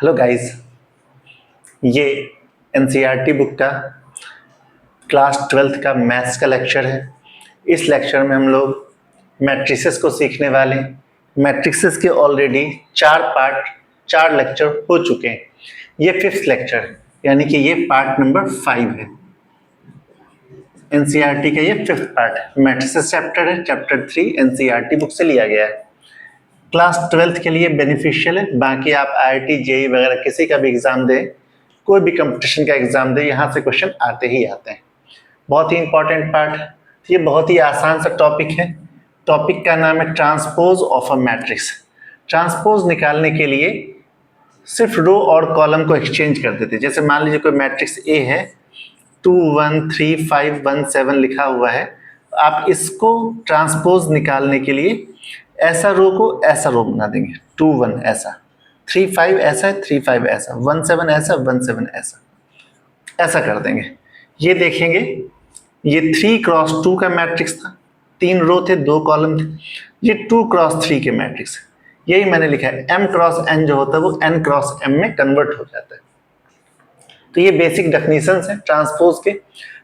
Hello guys, ये NCERT book का class 12th का मैथ्स का लेक्चर है। इस लेक्चर में हम लोग मैट्रिसेस को सीखने वाले हैं। मैट्रिसेस के ऑलरेडी 4 लेक्चर हो चुके हैं। ये 5th लेक्चर है, यानी कि ये पार्ट नंबर 5 है। एनसीईआरटी का ये 5th पार्ट है। मैट्रिसेस चैप्टर है, चैप्टर 3 एनसीईआरटी बुक से लिया गया है। क्लास 12th के लिए बेनिफिशियल है। बाकी आप आईआईटी जेईई वगैरह किसी का भी एग्जाम दें, कोई भी कंपटीशन का एग्जाम दे, यहाँ से क्वेश्चन आते ही आते हैं। बहुत ही इंपॉर्टेंट पार्ट है। ये बहुत ही आसान सा टॉपिक है। टॉपिक का नाम है transpose of a matrix. Transpose निकालने के लिए सिर्फ रो और कॉलम को एक्सचेंज कर देते हैं। जैसे मान लीजिए कोई मैट्रिक्स ए है, 2 1 3 5 1 7 लिखा हुआ है। आप इसको ट्रांसपोज निकालने के लिए ऐसा रो को ऐसा रो बना देंगे, 2 1 ऐसा, 3 5 ऐसा है, 3 5 ऐसा, 1 7 ऐसा, 1 7 ऐसा, ऐसा कर देंगे। ये देखेंगे, ये 3 क्रॉस 2 का मैट्रिक्स था, 3 रो थे, 2 कॉलम थे। ये 2 क्रॉस 3 के मैट्रिक्स, यही मैंने लिखा है। m क्रॉस n जो होता है वो n क्रॉस m में कन्वर्ट हो जाता है। तो ये बेसिक डेफिनेशंस है ट्रांसपोज के।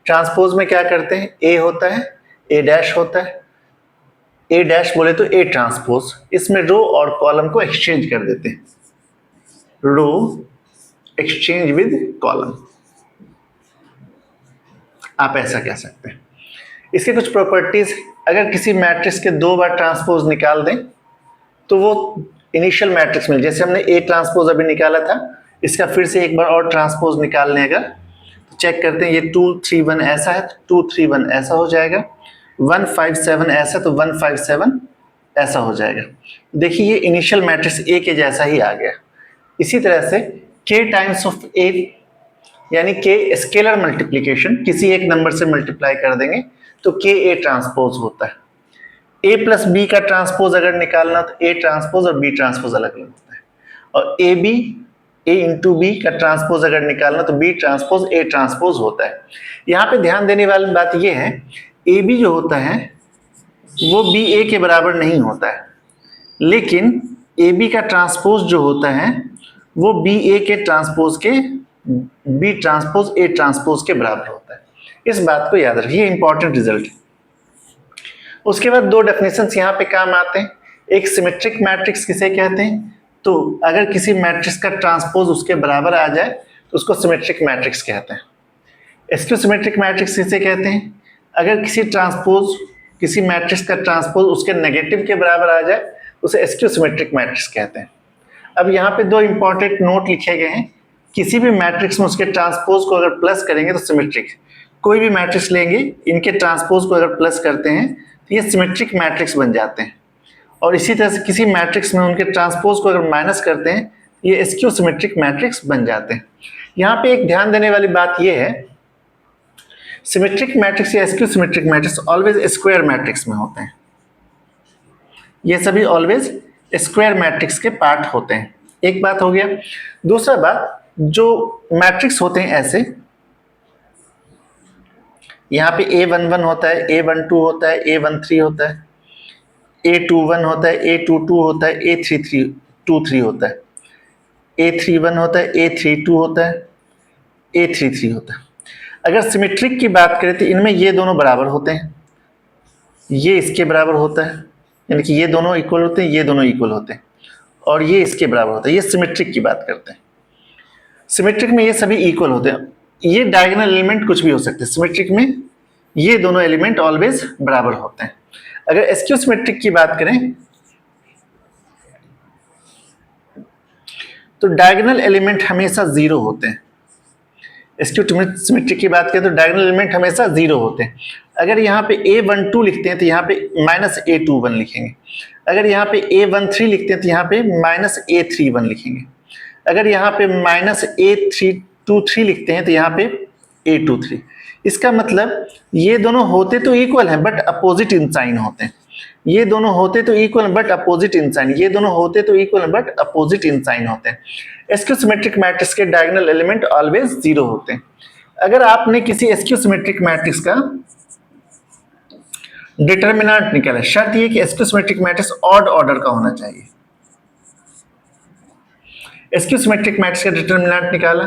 ट्रांसपोज में क्या करते हैं, ए होता है, ए डैश होता है, ए डैश बोले तो ए ट्रांसपोज। इसमें रो और कॉलम को एक्सचेंज कर देते हैं, रो एक्सचेंज विद कॉलम, आप ऐसा कह सकते हैं। इसके कुछ प्रॉपर्टीज, अगर किसी मैट्रिक्स के 2 बार ट्रांसपोज निकाल दें तो वो इनिशियल मैट्रिक्स में, जैसे हमने ए ट्रांसपोज अभी निकाला था, इसका फिर से एक बार और ट्रांसपोज निकाल लें अगर, तो चेक करते हैं, ये 2 3 1 ऐसा है तो 2 3 1 ऐसा हो जाएगा, 1 5 7 ऐसा तो 1 5 7 ऐसा हो जाएगा। देखिए ये इनिशियल मैट्रिक्स ए के जैसा ही आ गया। इसी तरह से k टाइम्स ऑफ ए, यानी k स्केलर मल्टीप्लीकेशन, किसी एक नंबर से मल्टीप्लाई कर देंगे तो k ए ट्रांसपोज होता है। a प्लस बी का ट्रांसपोज अगर निकालना तो a ट्रांसपोज और b ट्रांसपोज अलग अलग होता है। और a इंटू बी का ट्रांसपोज अगर निकालना तो b ट्रांसपोज a ट्रांसपोज होता है। यहाँ पे ध्यान देने वाली बात ये है, ए बी जो होता है वो बी ए के बराबर नहीं होता है, लेकिन ए बी का ट्रांसपोज जो होता है वो बी ए के ट्रांसपोज के, बी ट्रांसपोज ए ट्रांसपोज के बराबर होता है। इस बात को याद रखिए, इंपॉर्टेंट रिजल्ट है। उसके बाद 2 डेफिनेशंस यहाँ पे काम आते हैं। एक सिमेट्रिक मैट्रिक्स किसे कहते हैं, तो अगर किसी मैट्रिक्स का ट्रांसपोज उसके बराबर आ जाए तो उसको सिमेट्रिक मैट्रिक्स कहते हैं। स्क्यू सिमेट्रिक मैट्रिक्स किसे कहते हैं, अगर किसी मैट्रिक्स का ट्रांसपोज उसके नेगेटिव के बराबर आ जाए उसे स्क्यू सिमेट्रिक मैट्रिक्स कहते हैं। अब यहाँ पे 2 इंपॉर्टेंट नोट लिखे गए हैं। किसी भी मैट्रिक्स में उसके ट्रांसपोज को अगर प्लस करेंगे तो सिमेट्रिक, कोई भी मैट्रिक्स लेंगे, इनके ट्रांसपोज को अगर प्लस करते हैं तो ये सिमेट्रिक मैट्रिक्स बन जाते हैं। और इसी तरह से किसी मैट्रिक्स में उनके ट्रांसपोज को अगर माइनस करते हैं ये स्क्यू सिमेट्रिक मैट्रिक्स बन जाते हैं। यहाँ पे एक ध्यान देने वाली बात यह है, सिमेट्रिक मैट्रिक्स या skew symmetric matrix always square matrix में होते हैं। ये सभी ऑलवेज स्क्वायर मैट्रिक्स के पार्ट होते हैं। एक बात हो गया। दूसरा बात, जो मैट्रिक्स होते हैं ऐसे, यहाँ पे A11 होता है, A12 होता है, A13 होता है, A21 होता है, A22 होता है, A23 होता है, A31 होता है, A32 होता है, A33 होता है। अगर सिमेट्रिक की बात करें तो इनमें ये दोनों बराबर होते हैं, ये इसके बराबर होता है, यानी कि ये दोनों इक्वल होते हैं, ये दोनों इक्वल होते हैं, और ये इसके बराबर होता है। ये सिमेट्रिक की बात करते हैं। सिमेट्रिक में ये सभी इक्वल होते हैं। ये डायगोनल एलिमेंट कुछ भी हो सकते हैं। सिमेट्रिक में ये दोनों एलिमेंट ऑलवेज बराबर होते हैं। अगर स्क्यू सिमेट्रिक की बात करें तो डायगोनल एलिमेंट हमेशा 0 होते हैं। स्क्यू सिमेट्रिक की बात करें तो डायगोनल एलिमेंट हमेशा 0 होते हैं। अगर यहाँ पे A12 लिखते हैं तो यहाँ पे -A21 लिखेंगे। अगर यहाँ पे A13 लिखते हैं तो यहाँ पे -A31 लिखेंगे। अगर यहाँ पे -A323 लिखते हैं तो यहाँ पे A23। इसका मतलब ये दोनों होते तो इक्वल हैं बट अपोजिट इन साइन होते हैं। ये दोनों होते तो equal but opposite in sign, ये दोनों होते तो equal but opposite in sign होते हैं। स्क्यू सिमेट्रिक मैट्रिक्स के डायगोनल एलिमेंट ऑलवेज 0 होते हैं। अगर आपने किसी स्क्यू सिमेट्रिक मैट्रिक्स का डिटरमिनेंट निकाला, शर्त ये कि skew symmetric matrix odd order का होना चाहिए। स्क्यू सिमेट्रिक मैट्रिक्स का डिटरमिनेंट निकाला,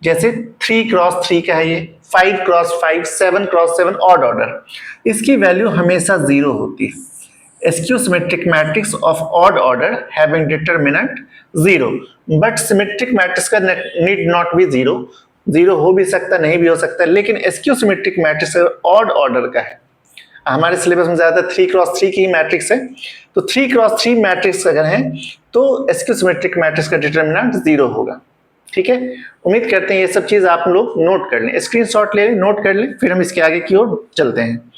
जैसे 3 क्रॉस 3 का है ये, 5 क्रॉस 5, 7 क्रॉस 7 ऑड ऑर्डर, इसकी वैल्यू हमेशा 0 होती है। Skew symmetric matrix of odd order having determinant 0, but symmetric matrix का नीड नॉट बी 0, 0 हो भी सकता नहीं भी हो सकता, लेकिन skew symmetric matrix odd order का है। हमारे सिलेबस में ज्यादातर 3 क्रॉस 3 की मैट्रिक्स है, तो 3 क्रॉस 3 मैट्रिक्स अगर है तो स्क्यू सिमेट्रिक मैट्रिक्स का डिटरमिनेंट 0 होगा। ठीक है, उम्मीद करते हैं ये सब चीज आप लोग नोट कर लें, स्क्रीनशॉट ले लें, नोट कर लें, फिर हम इसके आगे की ओर चलते हैं।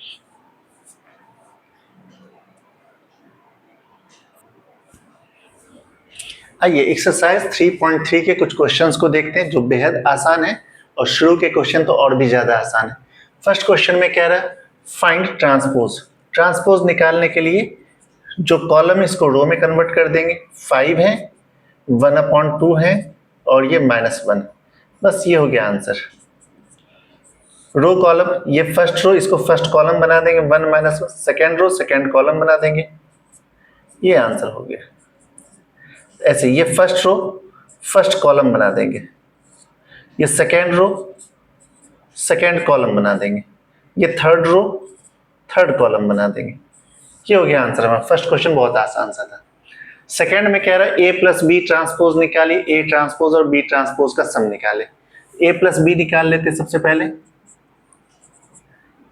आइए एक्सरसाइज 3.3 के कुछ क्वेश्चंस को देखते हैं जो बेहद आसान है, और शुरू के क्वेश्चन तो और भी ज्यादा आसान है। फर्स्ट क्वेश्चन में कह रहा है फाइंड ट्रांसपोज। ट्रांसपोज निकालने के लिए जो कॉलम है इसको रो में कन्वर्ट कर देंगे। 5 है, 1/2 है और ये -1, बस ये हो गया आंसर। रो कॉलम, ये फर्स्ट रो, इसको फर्स्ट कॉलम बना देंगे 1 -1, सेकेंड रो सेकेंड कॉलम बना देंगे, ये आंसर हो गया। ऐसे ये फर्स्ट रो फर्स्ट कॉलम बना देंगे, ये सेकेंड रो सेकेंड कॉलम बना देंगे, ये थर्ड रो थर्ड कॉलम बना देंगे, ये हो गया आंसर हमारा। फर्स्ट क्वेश्चन बहुत आसान सा था। सेकेंड में कह रहा है ए प्लस बी ट्रांसपोज निकालिए, ए ट्रांसपोज और बी ट्रांसपोज का सम निकाले। ए प्लस बी निकाल लेते सबसे पहले,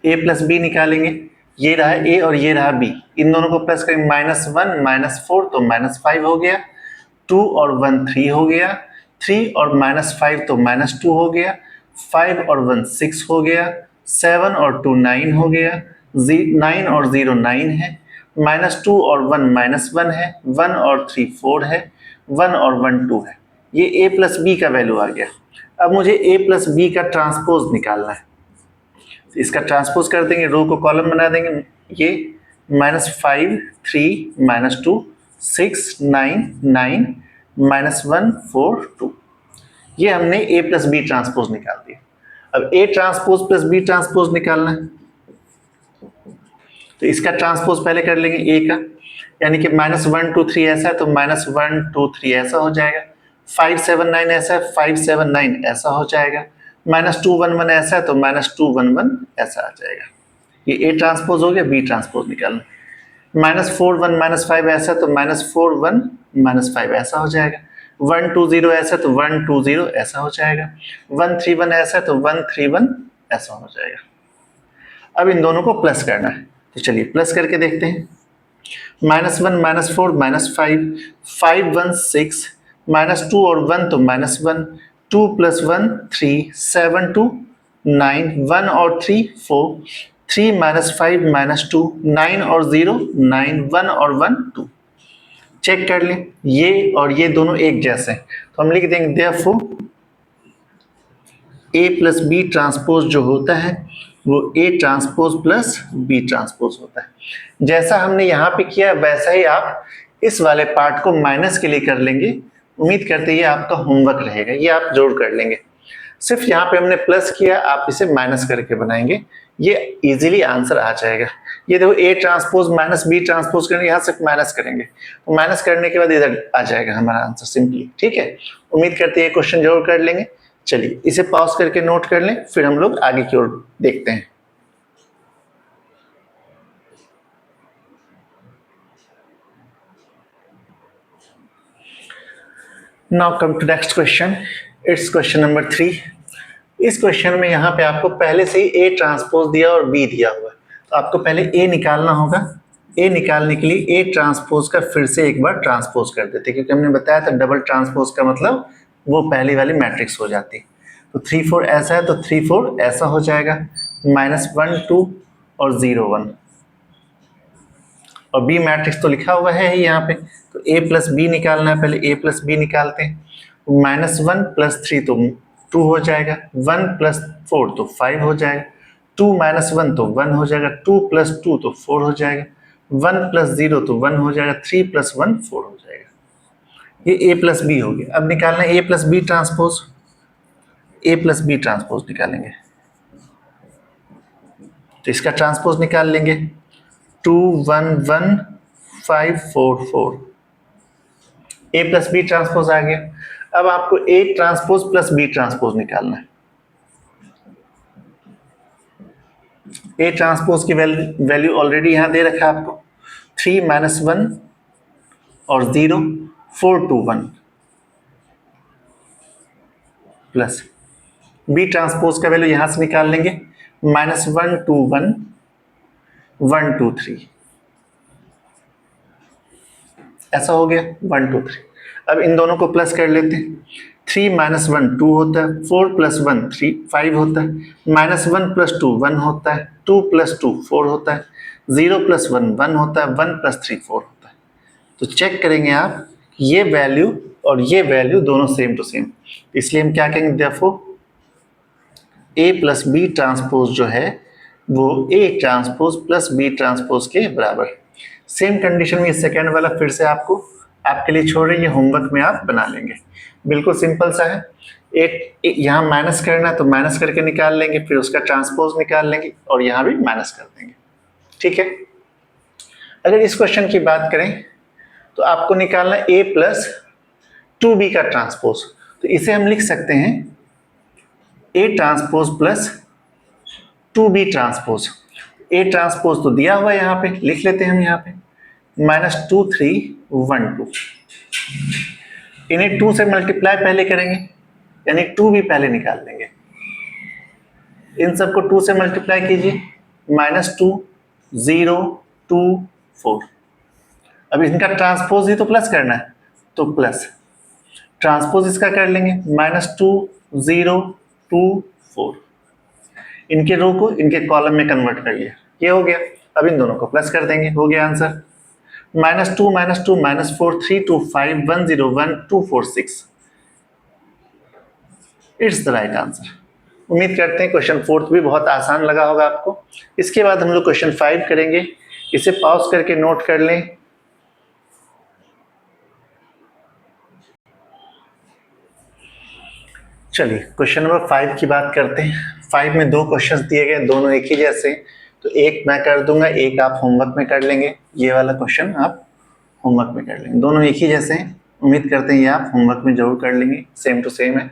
ए प्लस बी निकालेंगे, ये रहा ए और ये रहा बी, इन दोनों को प्लस करेंगे, -1 -4 तो -5 हो गया, 2 और 1 3 हो गया, 3 और -5 तो -2 हो गया, 5 और 1 6 हो गया, 7 और 2 9 हो गया, 9 और 0 9 है, -2 और 1 -1 है, 1 और 3 4 है, 1 और 1 2 है, ये a प्लस बी का वैल्यू आ गया। अब मुझे a प्लस बी का ट्रांसपोज निकालना है, इसका ट्रांसपोज कर देंगे, रो को कॉलम बना देंगे, ये -5 3 -2 6 9 9 -1 4 2, ये हमने a प्लस बी ट्रांसपोज निकाल दिया। अब a transpose plus B transpose निकालना है, तो इसका ट्रांसपोज पहले कर लेंगे a का, यानी कि -1 2 3 ऐसा है तो -1 2 3 ऐसा हो जाएगा, 5 7 9 ऐसा है 5 7 9 ऐसा हो जाएगा, -2 1 1 ऐसा है तो -2 1 1 ऐसा आ जाएगा। ये a ट्रांसपोज हो गया, b ट्रांसपोज निकालना, -4 1 -5 ऐसा तो -4 1 -5 ऐसा हो जाएगा, 1 2 0 ऐसा तो 1 2 0 ऐसा हो जाएगा, 1 3 1 ऐसा तो 1 3 1 ऐसा हो जाएगा। अब इन दोनों को प्लस करना है, तो चलिए प्लस करके देखते हैं। -1 -4 -5 5 1 6 -2 और 1 तो -1, 2 + 1 3 7 2 9 1 और 3 4 3 -5 -2 9 और 0 9 1 और 1 2। चेक कर लें, ये और ये दोनों एक जैसे हैं, तो हम लिख देंगे therefore a plus B transpose जो होता है वो a transpose plus b transpose होता है। जैसा हमने यहाँ पे किया वैसा ही आप इस वाले पार्ट को माइनस के लिए कर लेंगे। उम्मीद करते हैं आपका होमवर्क रहेगा, ये आप जोड़ कर लेंगे। सिर्फ यहाँ पे हमने प्लस किया, आप इसे माइनस करके बनाएंगे, ये इजीली आंसर आ जाएगा। ये देखो a transpose minus b transpose करेंगे, यहाँ सिर्फ माइनस करेंगे, तो माइनस करने के बाद इधर आ जाएगा हमारा आंसर सिंपली। ठीक है, उम्मीद करते हैं ये क्वेश्चन जरूर कर लेंगे। चलिए इसे पॉज करके नोट कर लें, फिर हम लोग आगे की ओर देखते हैं। Now come to next question, it's question number 3। इस क्वेश्चन में यहाँ पे आपको पहले से ही a ट्रांसपोज दिया और b दिया हुआ है, तो आपको पहले a निकालना होगा। a निकालने के लिए a ट्रांसपोज का फिर से एक बार ट्रांसपोज कर देते, क्योंकि हमने बताया था डबल ट्रांसपोज का मतलब वो पहली वाली मैट्रिक्स हो जाती है। तो 3 4 ऐसा है तो 3 4 ऐसा हो जाएगा, -1 2 और 0 1, और b मैट्रिक्स तो लिखा हुआ है यहाँ पे, तो a प्लस बी निकालना है, पहले a प्लस बी निकालते हैं। -1 + 3 तो 2 हो जाएगा, 1 + 4 तो 5 हो जाएगा, 2 - 1 तो 1 हो जाएगा, 2 + 2 तो 4 हो जाएगा, 1 + 0 तो 1 हो जाएगा, 3 + 1 4 हो जाएगा। ये a प्लस बी हो गया। अब निकालना है a plus B transpose, a plus B transpose निकालेंगे, तो इसका ट्रांसपोज निकाल लेंगे, 2 1 1 5 4 4, a प्लस बी ट्रांसपोज आ गया। अब आपको A transpose plus B transpose निकालना है। ए ट्रांसपोज की वैल्यू ऑलरेडी यहां दे रखा है आपको, 3 - 1 और 0, 4 2 1 प्लस बी ट्रांसपोज का वैल्यू यहां से निकाल लेंगे, -1 2 1 1 2 3, ऐसा हो गया 1 2 3। अब इन दोनों को प्लस कर लेते हैं, 3 - 1 2 होता है, 4 + 1 3 5 होता है, -1 + 2 1 होता है, 2 + 2 4 होता है, 0 + 1 1 होता है, 1 + 3 4 होता है। तो चेक करेंगे आप ये वैल्यू और ये वैल्यू दोनों सेम टू सेम, इसलिए हम क्या कहेंगे, therefore A plus B transpose जो है वो A transpose plus B transpose के बराबर। सेम कंडीशन में सेकेंड वाला फिर से आपके लिए छोड़ रही है, होमवर्क में आप बना लेंगे, बिल्कुल सिंपल सा है। एक यहाँ माइनस करना है तो माइनस करके निकाल लेंगे, फिर उसका ट्रांसपोज निकाल लेंगे और यहाँ भी माइनस कर देंगे, ठीक है। अगर इस क्वेश्चन की बात करें तो आपको निकालना है a + 2b का ट्रांसपोज, तो इसे हम लिख सकते हैं a transpose plus 2b transpose. a transpose तो दिया हुआ है, यहाँ पे लिख लेते हैं हम, यहाँ पे -2 3 1 2, इन्हें 2 से मल्टीप्लाई पहले करेंगे, यानी 2b पहले निकाल लेंगे। इन सबको 2 से मल्टीप्लाई कीजिए, -2 0 2 4। अब इनका ट्रांसपोज ही तो प्लस करना है, तो प्लस ट्रांसपोज इसका कर लेंगे, -2 0 2 4। इनके रो को इनके कॉलम में कन्वर्ट कर लिया, ये हो गया। अब इन दोनों को प्लस कर देंगे, हो गया answer, -2 -2 -4 3 2 5 1 0 1 2 4 6। It's the right answer. उम्मीद करते हैं क्वेश्चन 4 भी बहुत आसान लगा होगा आपको। इसके बाद हम लोग क्वेश्चन 5 करेंगे, इसे पॉज करके नोट कर लें। चलिए क्वेश्चन नंबर 5 की बात करते हैं। 5 में 2 क्वेश्चंस दिए गए, दोनों एक ही जैसे, तो एक मैं कर दूंगा, एक आप होमवर्क में कर लेंगे। ये वाला क्वेश्चन आप होमवर्क में कर लेंगे, दोनों एक ही जैसे हैं। उम्मीद करते हैं ये आप होमवर्क में जरूर कर लेंगे, सेम टू सेम है।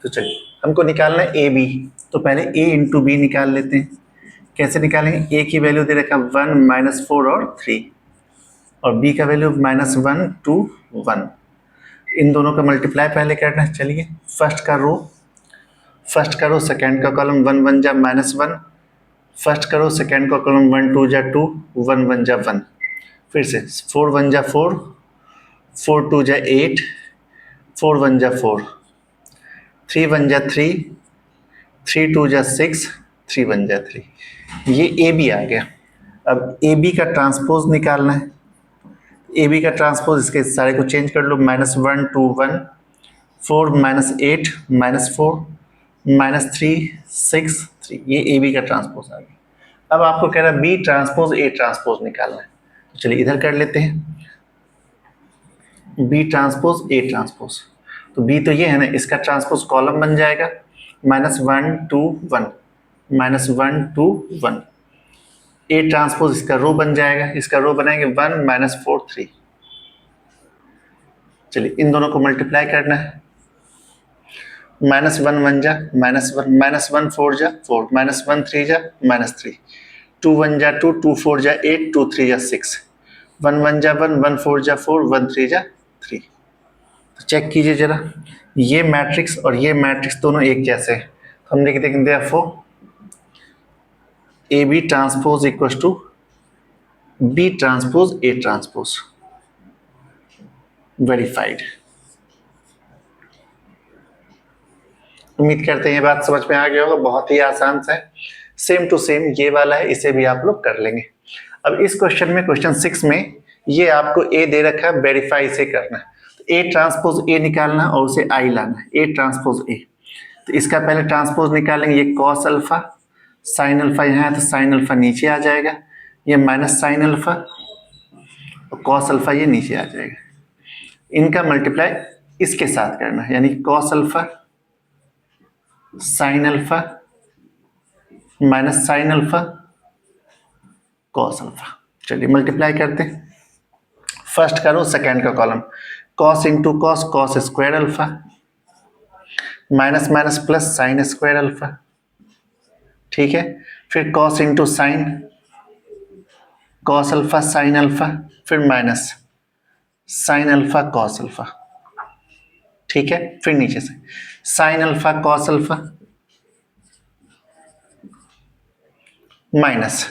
तो चलिए हमको निकालना है ए बी, तो पहले ए इंटू बी निकाल लेते हैं। कैसे निकालेंगे, ए की वैल्यू दे रखा 1 -4 और 3, और बी का वैल्यू -1 2 1। इन दोनों का मल्टीप्लाई पहले करना है। चलिए फर्स्ट का रो सेकेंड का कॉलम, 1 1 जा -1, फर्स्ट का रो सेकेंड का कॉलम, 1 2 जा 2 1 1 जा 1, फिर से 4 1 जा 4 4 2 जा 8 4 1 जा 4 3 1 जा 3 3 2 जा 6 3 1 जा 3। ये ए बी आ गया। अब ए बी का ट्रांसपोज निकालना है। ए बी का ट्रांसपोज, इसके सारे को चेंज कर लो, -1 2 1 4 -8 -4 -3 6 3, ये ए बी का ट्रांसपोज आ गया। अब आपको कह रहा है बी ट्रांसपोज ए ट्रांसपोज निकालना है, तो चलिए इधर कर लेते हैं, बी ट्रांसपोज ए ट्रांसपोज। तो बी तो ये है ना, इसका ट्रांसपोज कॉलम बन जाएगा, -1 2 1 -1 2 1। ए ट्रांसपोज इसका रो बन जाएगा, इसका रो बनाएंगे 1 -4 3। चलिए इन दोनों को मल्टीप्लाई करना है, -1 1 जा -1 -1 4 जा 4 -1 3 जा -3 2 1 जा 2 2 4 जा 8 2 3 जा 6 1 1 जा 1 1 4 जा 4 1 3 जा 3। तो चेक कीजिए जरा, ये मैट्रिक्स और ये मैट्रिक्स दोनों एक जैसे हैं, तो हम लिख देंगे therefore A B transpose equals to B transpose A transpose, verified. उम्मीद करते हैं ये बात समझ में आ गया होगा, बहुत ही आसान सा है, सेम टू सेम ये वाला है, इसे भी आप लोग कर लेंगे। अब इस क्वेश्चन में, क्वेश्चन 6 में, ये आपको ए दे रखा है, वेरीफाई से करना है। तो ए ट्रांसपोज ए निकालना और उसे आई लाना है, ए ट्रांसपोज ए। तो इसका पहले ट्रांसपोज निकालेंगे, ये कॉस अल्फा, साइन अल्फा यहाँ है तो साइन अल्फा नीचे आ जाएगा, ये माइनस साइन अल्फा और कॉस अल्फा ये नीचे आ जाएगा। इनका मल्टीप्लाई इसके साथ करना है, यानी cos alpha sine alpha minus sine alpha cos alpha. चलिए मल्टीप्लाई करते हैं, फर्स्ट का रो सेकेंड का column, cos into cos, cos square alpha minus minus plus sine square alpha, ठीक है। फिर cos into sine, cos alpha sine alpha, फिर minus sine alpha cos alpha, ठीक है। फिर नीचे से sine alpha cos alpha minus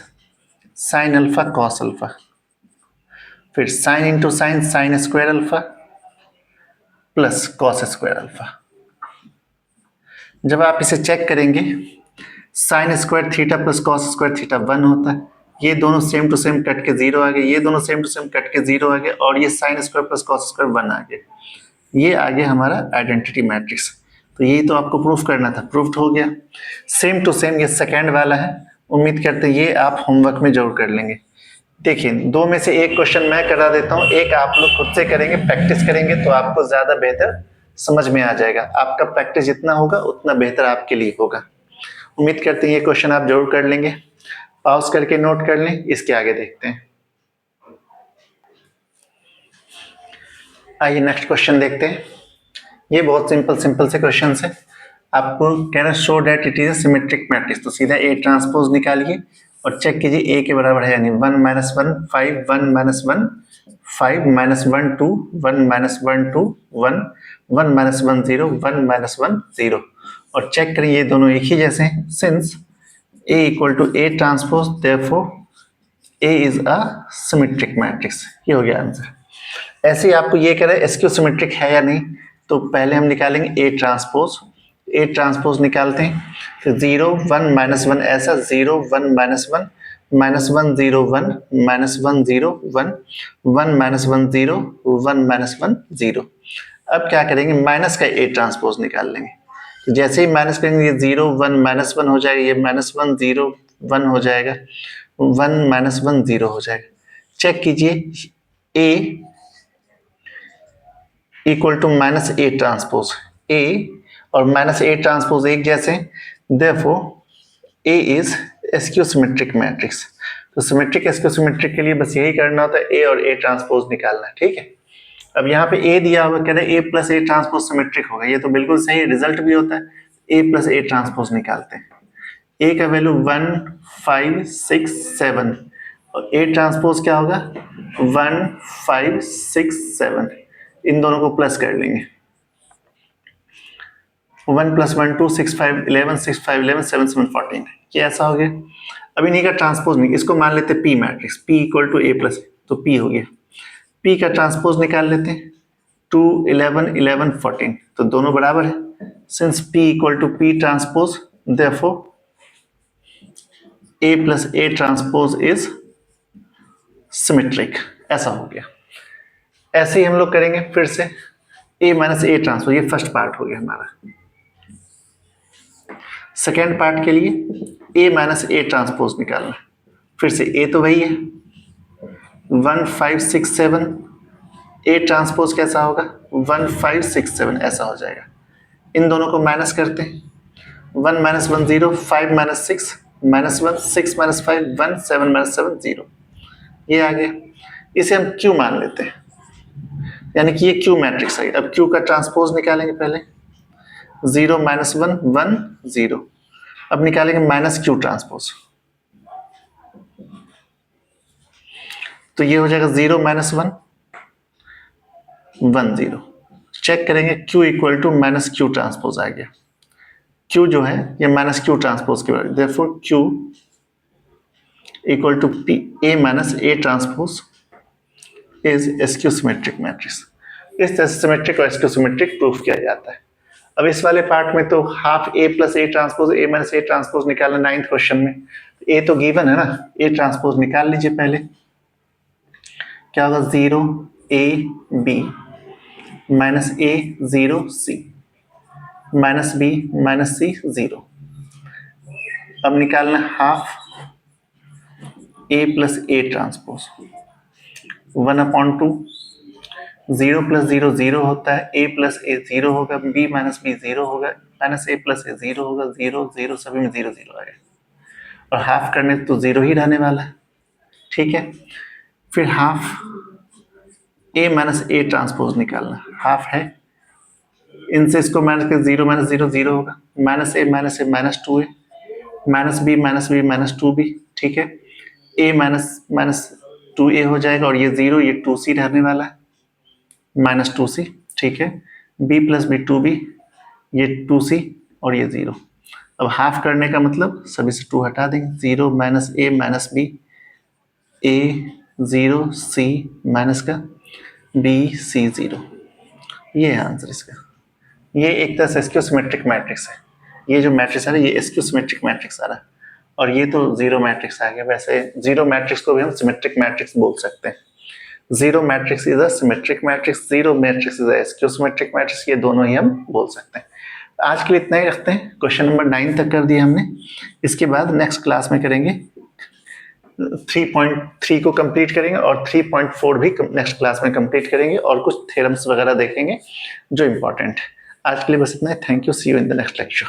sine alpha cos alpha, फिर sine into sine sign square alpha plus cos square alpha. जब आप इसे चेक करेंगे sine square theta plus cos square theta 1 होता है, ये दोनों सेम टू सेम कट के 0 आ गए, ये दोनों सेम टू सेम कट के 0 आ गए, और ये sine square plus cos square 1 आ गए। ये आ गया हमारा आइडेंटिटी मैट्रिक्स। तो यही तो आपको प्रूफ करना था, प्रूफ हो गया। सेम टू सेम ये सेकेंड वाला है, उम्मीद करते हैं ये आप होमवर्क में जरूर कर लेंगे। देखिए, दो में से एक क्वेश्चन मैं करा देता हूँ, एक आप लोग खुद से करेंगे, प्रैक्टिस करेंगे तो आपको ज्यादा बेहतर समझ में आ जाएगा। आपका प्रैक्टिस जितना होगा उतना बेहतर आपके लिए होगा। उम्मीद करते हैं ये क्वेश्चन आप जरूर कर लेंगे। पॉज करके नोट कर लें, इसके आगे देखते हैं। आइए नेक्स्ट क्वेश्चन देखते हैं। ये बहुत सिंपल से क्वेश्चन है। आपको कह रहा है show that it is a symmetric matrix, तो सीधा ए ट्रांसपोज निकालिए और चेक कीजिए ए के बराबर है यानी 1 minus 1 5 1 minus 1 5 minus 1 2 1 minus 1 2 1 1 minus 1 0 1 minus 1 0, और चेक करें ये दोनों एक ही जैसे हैं। Since A equal to A transpose therefore A is a symmetric matrix. ये हो गया आंसर। ऐसे ही आपको ये कह रहा है एसक्यू सिमेट्रिक है या नहीं, तो पहले हम निकालेंगे ए ट्रांसपोज। ए ट्रांसपोज निकालते हैं, फिर 0 1 माइनस 1 ऐसा 0 1 minus 1 minus 1 0 1 minus 1 0 1 1 minus 1 0 1 minus 1 0। अब क्या करेंगे, माइनस का ए ट्रांसपोज निकाल लेंगे। तो जैसे ही माइनस करेंगे ये 0 1 माइनस 1 हो जाएगा, ये माइनस 1 0 1 हो जाएगा, 1 माइनस 1 0 हो जाएगा। चेक कीजिए A equal to minus A transpose, A और माइनस ए ट्रांसपोज एक जैसे, therefore A is skew symmetric matrix. तो सिमेट्रिक एसक्यू सिमेट्रिक के लिए बस यही करना होता है, ए और ए ट्रांसपोज निकालना है, ठीक है। अब यहाँ पे ए दिया हुआ, कह रहे हैं ए प्लस ए ट्रांसपोज सिमेट्रिक होगा, ये तो बिल्कुल सही रिजल्ट भी होता है। ए प्लस ए ट्रांसपोज निकालते हैं, ए का वैल्यू 1 5 6 7 और ए ट्रांसपोज क्या होगा 1 5 6 7, इन दोनों को प्लस कर लेंगे। 1 प्लस 1 2 6 5 11 6 5 11 7 7 14, ये ऐसा हो गया। अब इन्हीं का ट्रांसपोज नहीं, इसको मान लेते P matrix, P equal to A plus, तो पी हो गया। पी का ट्रांसपोज निकाल लेते हैं, 2 11 11 14, तो दोनों बराबर है। Since P equal to P transpose therefore A plus A transpose is symmetric, ऐसा हो गया। ऐसे ही हम लोग करेंगे फिर से ए माइनस ए ट्रांसपोज, ये फर्स्ट पार्ट हो गया हमारा। सेकेंड पार्ट के लिए ए माइनस ए ट्रांसपोज निकालना, फिर से ए तो वही है 1 5 6 7, ए ट्रांसपोज कैसा होगा 1 5 6 7, ऐसा हो जाएगा। इन दोनों को माइनस करते हैं, 1 minus 1 0 5 minus 6 minus 1 6 minus 5 1 7 minus 7 0, ये आ गया। इसे हम क्यू मान लेते हैं, यानी कि ये क्यू मैट्रिक्स है। अब क्यू का ट्रांसपोज निकालेंगे पहले, 0 माइनस 1 1 0। अब निकालेंगे माइनस क्यू ट्रांसपोज, तो ये हो जाएगा 0 माइनस 1 1 0। चेक करेंगे Q equal to minus Q transpose आ गया। क्यू जो है ये माइनस क्यू ट्रांसपोज के बराबर, therefore Q equal to P A minus A transpose is skew symmetric matrix. इस तरह से सिमेट्रिक और एसक्यू सिमेट्रिक प्रूफ किया जाता है। अब इस वाले पार्ट में तो half A plus A transpose A minus A transpose निकालना 9th क्वेश्चन में, ए तो गिवन है ना, ए ट्रांसपोज निकाल लीजिए पहले। क्या होगा 0 A B minus A 0 C minus B minus C 0। अब निकालना half A plus A transpose 1/2, 0 plus 0 0 होता है, ए प्लस ए 0 होगा, बी माइनस बी 0 होगा, माइनस ए प्लस ए 0 होगा, 0 0 सभी में 0 0 आएगा, और हाफ करने तो 0 ही रहने वाला है, ठीक है। फिर half A minus A transpose निकालना, हाफ है इनसे इसको माइनस कर 0 माइनस 0 0 होगा, माइनस ए माइनस 2 ए, माइनस बी माइनस 2 बी, ठीक है। ए माइनस 2 ए हो जाएगा और ये 0, ये 2 सी रहने वाला है, माइनस 2 सी, ठीक है। बी प्लस बी 2 बी, ये 2 सी और ये 0। अब हाफ करने का मतलब सभी से 2 हटा देंगे, 0 माइनस ए माइनस बी, ए 0 सी माइनस का बी सी 0, ये है आंसर इसका। ये एक तरह से स्क्यूसिमेट्रिक मैट्रिक्स है। ये जो मैट्रिक्स आ रहा है ये स्क्यूसिमेट्रिक मैट्रिक्स आ रहा है, और ये तो जीरो मैट्रिक्स आ गया। वैसे जीरो मैट्रिक्स को भी हम सिमेट्रिक मैट्रिक्स बोल सकते हैं। Zero matrix is a symmetric matrix, zero matrix is a skew symmetric matrix, ये दोनों ही हम बोल सकते हैं। आज के लिए इतना ही रखते हैं। क्वेश्चन नंबर 9 तक कर दिया हमने। इसके बाद नेक्स्ट क्लास में करेंगे 3.3 को कंप्लीट करेंगे और 3.4 भी नेक्स्ट क्लास में कंप्लीट करेंगे, और कुछ थ्योरम्स वगैरह देखेंगे जो इंपॉर्टेंट है। आज के लिए बस इतना है। Thank you, see you in the next lecture.